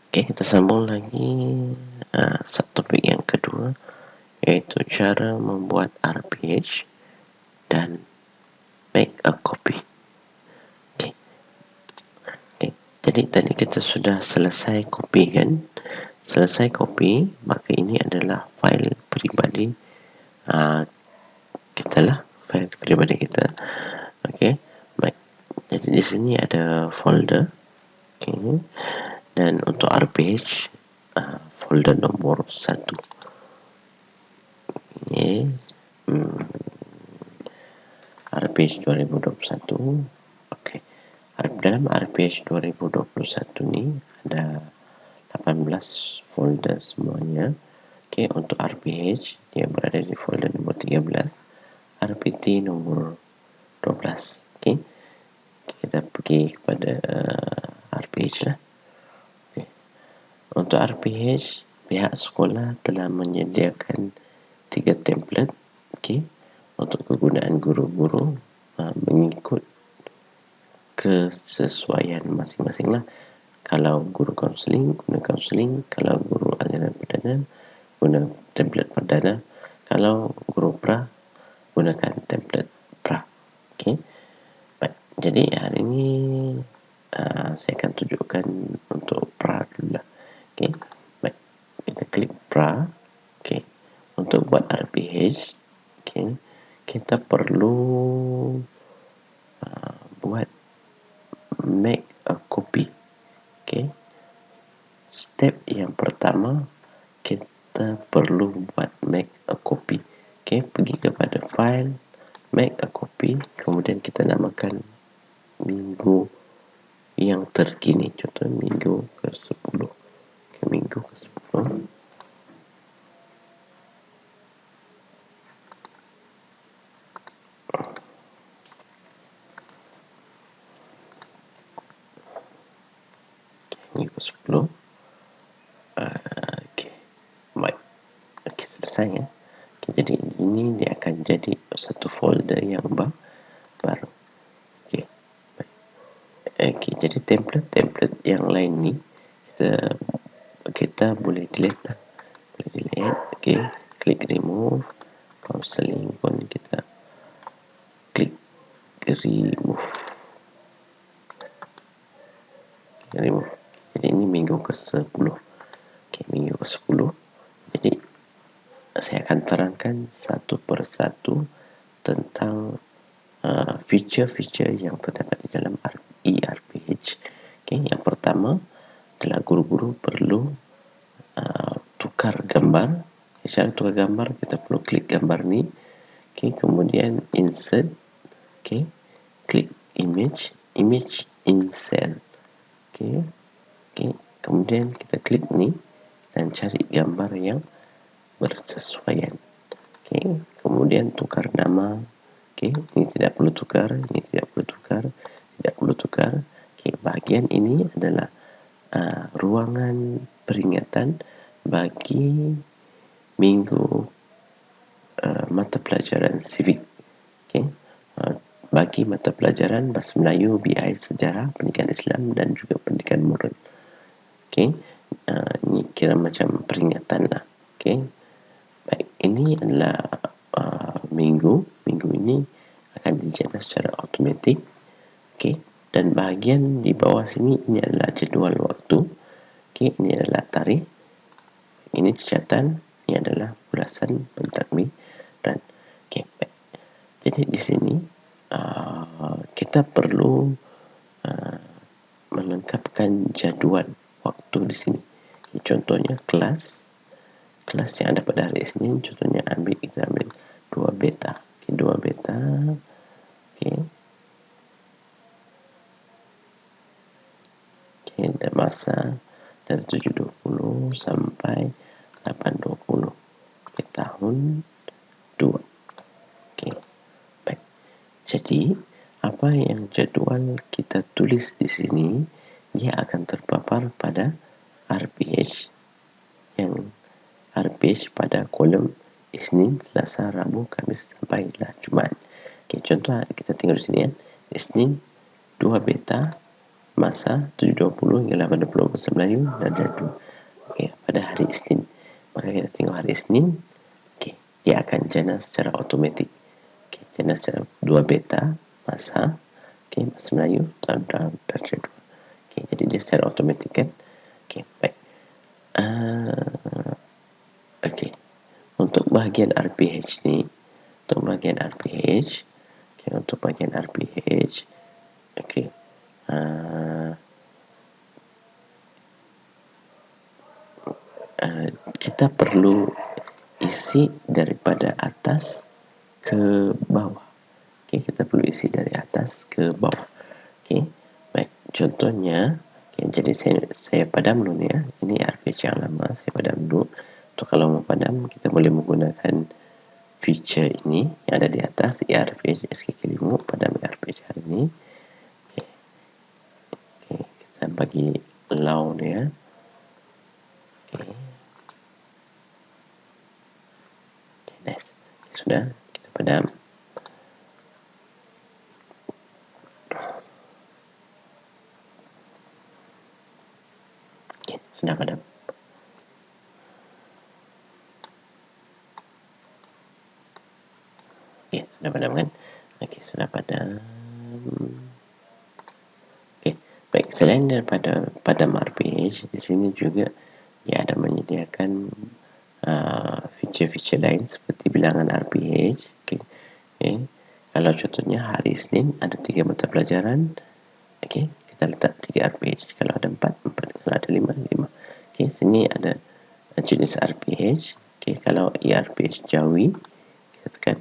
Oke, kita sambung lagi topik yang kedua, yaitu cara membuat RPH dan make a copy. Oke, jadi tadi kita sudah selesai copy kan? Selesai copy, maka ini adalah file pribadi kita lah, file pribadi kita. Oke, baik. Jadi di sini ada folder. Oke, dan untuk RPH folder nomor 1. Ini RPH 2021. Oke. Dalam RPH 2021 ni ada 18 folder semuanya. Oke, untuk RPH dia berada di folder nomor 13, RPT nomor 12. Oke. Kita pergi kepada RPH lah. Okay. Untuk RPH, pihak sekolah telah menyediakan 3 template, okay, untuk kegunaan guru-guru mengikut kesesuaian masing-masing lah. Kalau guru kaunseling, guna kaunseling. Kalau guru ajaran perdana, guna template perdana. Kalau guru pra, gunakan template pra. Okay. Baik. Jadi hari ini saya akan tunjukkan untuk pra dulu lah. Okay. Baik. Kita klik pra. Okay. Untuk buat RPH, okay, kita perlu buat make a copy. Okay. Step yang pertama, kita perlu buat make a copy. Okay. Pergi kepada file, make a copy, kemudian kita namakan minggu yang terkini. Contoh minggu ke-10. Okay, minggu ke-10. Minggu ke-10. Okay. Baik. Okay, selesai ya. Okay, jadi ini dia akan jadi satu folder yang baru. Okay. Baik. Okay, jadi template yang lain ni kita boleh delete lah. Boleh delete. Okay. Klik remove. Counseling pun kita klik remove. Remove. Jadi ini minggu ke-10. Okay, minggu ke-10. Jadi saya akan terangkan satu persatu tentang feature-feature yang terdapat di dalam eRPH. Okay, yang pertama adalah guru-guru perlu tukar gambar. Cara tukar gambar, kita perlu klik gambar ni. Okay, kemudian insert. Okay, klik image in cell. Okay, kemudian kita klik ni dan cari gambar yang bersesuaian. Okay, kemudian tukar nama. Okay, ini tidak perlu tukar, ini tidak perlu tukar, tidak perlu tukar. Okay, bahagian ini adalah ruangan peringatan bagi minggu mata pelajaran civic. Okay, bagi mata pelajaran Bahasa Melayu, BI, Sejarah, Pendidikan Islam dan juga Pendidikan Moral. Okay, ini kira macam peringatan lah. Okay, baik, ini adalah minggu ini akan dijaga secara automatik. Okay, dan bahagian di bawah sini ini adalah jadual waktu. Okay, ini adalah tarikh, ini catatan, ini adalah ulasan pentadbiran. Okay, baik. Jadi di sini kita perlu melengkapkan jadual waktu di sini. Okay, contohnya kelas yang ada pada hari Isnin, contohnya kita ambil 2 beta. Okay, 2 beta. Okay. Okay, dan masa dari 7.20 sampai 8.20. Okay, tahun 2. Okay, baik. Jadi, apa yang jadual kita tulis di sini, dia akan terpapar pada RPH pada kolom Isnin, Selasa, Rabu, Khamis sampai Jumaat. Okay, contoh kita tengok di sini ya. Isnin 2 beta, masa 7.20 hingga 8.20 bahasa Melayu darjah 2. Okay, pada hari Isnin. Maka kita tengok hari Isnin, okay, dia akan jana secara automatik. Okay, jana secara 2 beta masa, okay, bahasa Melayu darjah 2. Okay, jadi dia secara automatik kan. Okay, baik. Okay, untuk bahagian RPH ni, untuk bahagian RPH, okay, untuk bahagian RPH, okay, kita perlu isi daripada atas ke bawah. Okay, kita perlu isi dari atas ke bawah. Okay, baik. Contohnya, okay, jadi saya padam dulu ya. Ini RPH yang lama, saya padam dulu. Untuk kalau mau padam, kita boleh menggunakan feature ini yang ada di atas, ERPH SKK5, padam ERPH hari ini. Okay. Okay, kita bagi allow dia. Okay. Okay, nice. Sudah, kita padam. Okay, sudah padam. Okay, sudah padam kan? Okay, sudah padam. Okay, baik. Selain daripada padam RPH, di sini juga dia ada menyediakan feature-feature lain seperti bilangan RPH. Okay. Okay. Kalau contohnya hari Isnin ada 3 mata pelajaran, okay, kita letak 3 RPH. Kalau ada 4, 4. Kalau ada 5, 5. Okay, sini ada jenis RPH. Okay, kalau ERPH Jawi, kita tekan.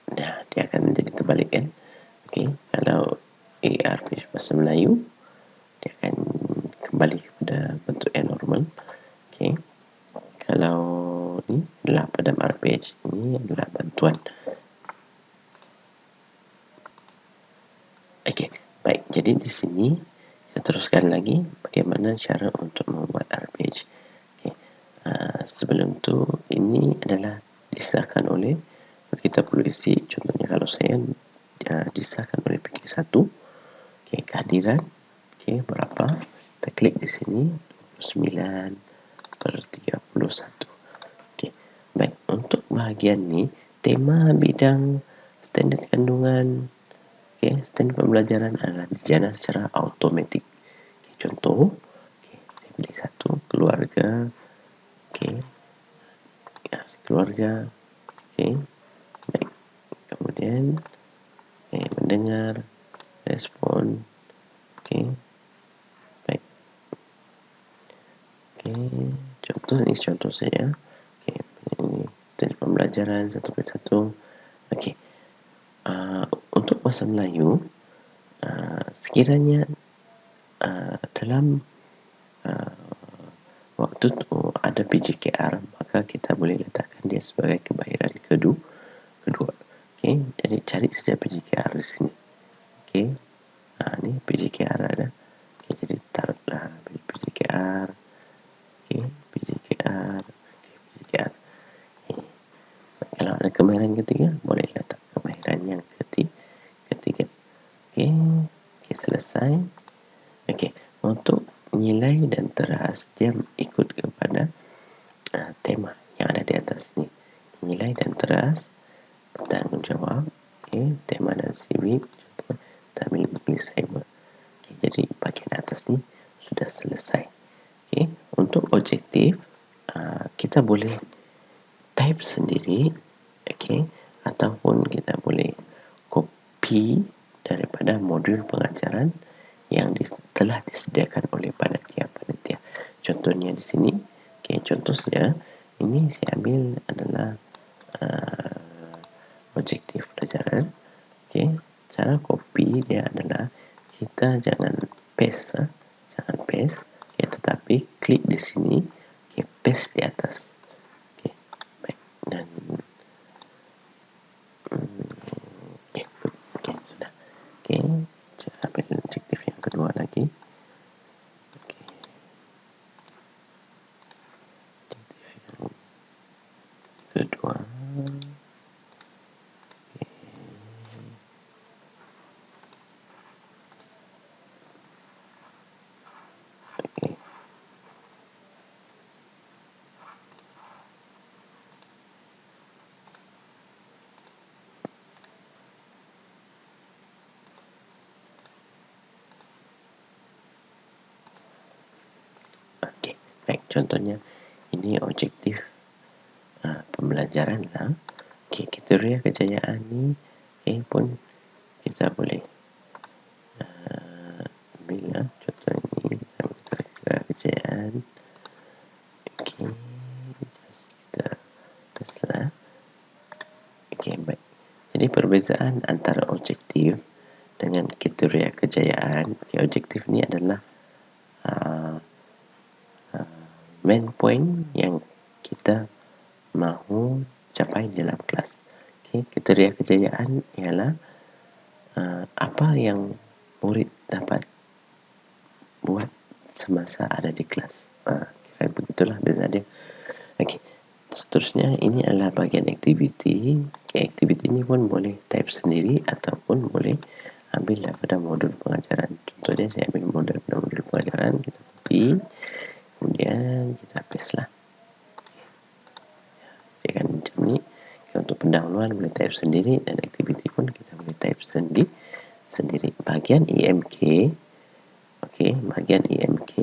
Nah, dia akan menjadi terbalik kan. Okay, kalau ERPH bahasa Melayu, dia akan kembali kepada bentuk yang normal. Okay. Kalau ni adalah padam RPH, ini adalah bantuan. Okey, baik. Jadi di sini kita teruskan lagi bagaimana cara untuk membuat RPH. Okey. Sebelum tu ini adalah disahkan oleh kita perlu isi. Contohnya kalau saya disahkan oleh PK1. Okey, kehadiran. Okey, berapa? Kita klik di sini 29/31. Okey. Baik, untuk bahagian ni tema bidang standard kandungan, okay, standard pembelajaran adalah dijana secara automatik. Okay, contoh, okay, saya pilih satu, keluarga, okay, ya, keluarga, okay, baik. Kemudian, okay, mendengar, respon, okay, baik. Okay, contoh ini contoh saya, okay, ini standard pembelajaran 1.1, okay. Untuk bahasa Melayu, sekiranya dalam waktu tu ada PJKR, maka kita boleh letakkan dia sebagai kebayaran kedua. Okay, jadi cari saja PJKR di sini. Okay, ni PJKR ada. Okay, jadi taruhlah PJKR. Okay, PJKR. Okay, PJKR. Okay. Kalau ada kebayaran ketiga, boleh letak kebayaran yang ketiga. Okay, okay, selesai. Okay, untuk nilai dan teras dia ikut kepada tema yang ada di atas ni. Nilai dan teras, bertanggungjawab, okay, tema dan civic, tamil English cyber. Okay, jadi bahagian atas ni sudah selesai. Okay, untuk objektif kita boleh type sendiri, okay, ataupun kita boleh copy daripada modul pengajaran yang telah disediakan oleh panitia. Contohnya di sini, okay, contoh saja, ini saya ambil adalah objektif pelajaran. Okay, cara copy dia adalah kita jangan paste, okay, tetapi klik di sini, okay, paste di atas. Okay, baik. Dan okay, sudah. Okay, cara ambil objektif yang kedua lagi. Okay. Objektif yang kedua. Okey, baik, contohnya ini objektif pembelajaran lah. Okey, kriteria kejayaan ni pun kita boleh ambil lah. Contoh ni kita ambil kriteria kejayaan. Okey, kita lah. Okey, baik. Jadi perbezaan antara objektif dengan kriteria kejayaan. Okey, objektif ni adalah main point yang kita mahu capai dalam kelas. Okey, kriteria kejayaan ialah apa yang murid dapat buat semasa ada di kelas. Kira begitulah beza dia. Okey, seterusnya ini adalah bahagian aktiviti. Okay, aktiviti ni pun boleh type sendiri ataupun boleh ambil daripada modul pengajaran. Contohnya saya ambil modul pengajaran, kita copy, kemudian kita paste lah. Okay, kan macam ni. Okay, untuk pendahuluan boleh type sendiri dan aktiviti pun kita boleh type sendiri. Bahagian EMK. Okey, bahagian EMK.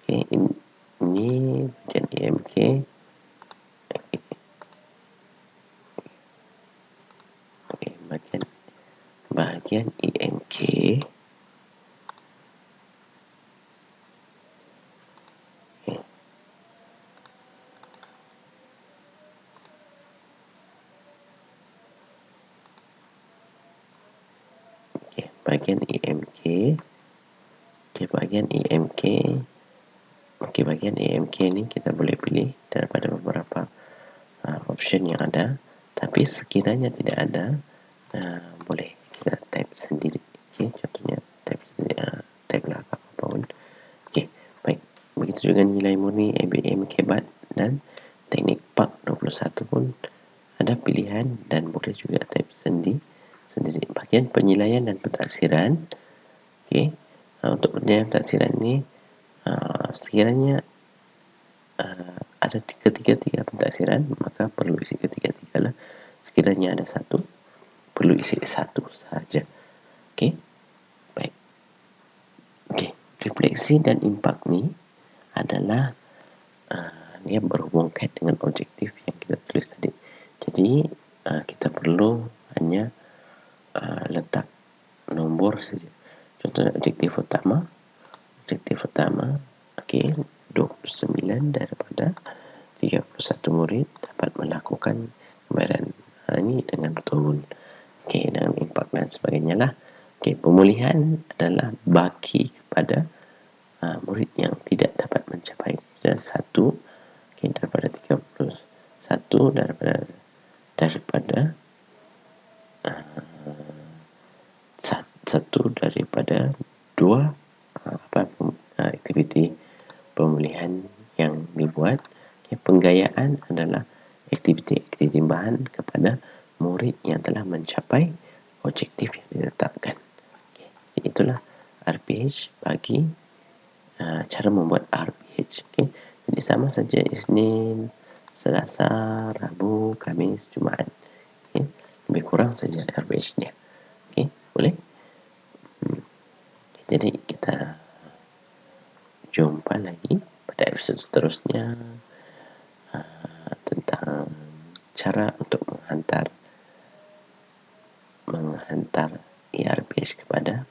Okey, ini bahagian EMK. Okey, bahagian EMK. Bahagian EMK. Okey, bahagian EMK. Okey, bahagian EMK ni kita boleh pilih daripada beberapa option yang ada. Tapi sekiranya tidak ada, boleh kita type sendiri. Okey, contohnya type sendiri, type lah apa pun. Okey, baik. Begitu juga nilai murni ABM Kebat dan teknik PAK 21 pun ada pilihan dan boleh juga type sendiri. Bahagian penilaian dan pentaksiran. Okey, untuk penilaian pentaksiran ni sekiranya ada ketiga-tiga pentaksiran, maka perlu isi ketiga-tiga lah. Sekiranya ada satu, perlu isi satu sahaja. Okey, baik. Okey, refleksi dan impak ni adalah dia berhubung kait dengan objektif yang kita tulis tadi. Jadi kita perlu hanya letak nombor saja. Contohnya objektif utama. Okey, 29 daripada 31 murid dapat melakukan gambaran ini dengan betul. Okey, dengan impak dan sebagainya lah. Okey, pemulihan adalah bagi kepada murid yang tidak dapat mencapai. Dan satu, okey, daripada 31 daripada satu daripada dua aktiviti pemulihan yang dibuat. Okay, penggayaan adalah aktiviti tambahan kepada murid yang telah mencapai objektif yang ditetapkan. Okay, itulah RPH bagi cara membuat RPH. Okay, jadi sama saja Isnin, Selasa, Rabu, Khamis, Jumaat. Okay, lebih kurang saja RPH-nya. Okay, boleh? Jadi kita jumpa lagi pada episod seterusnya tentang cara untuk menghantar ERPH kepada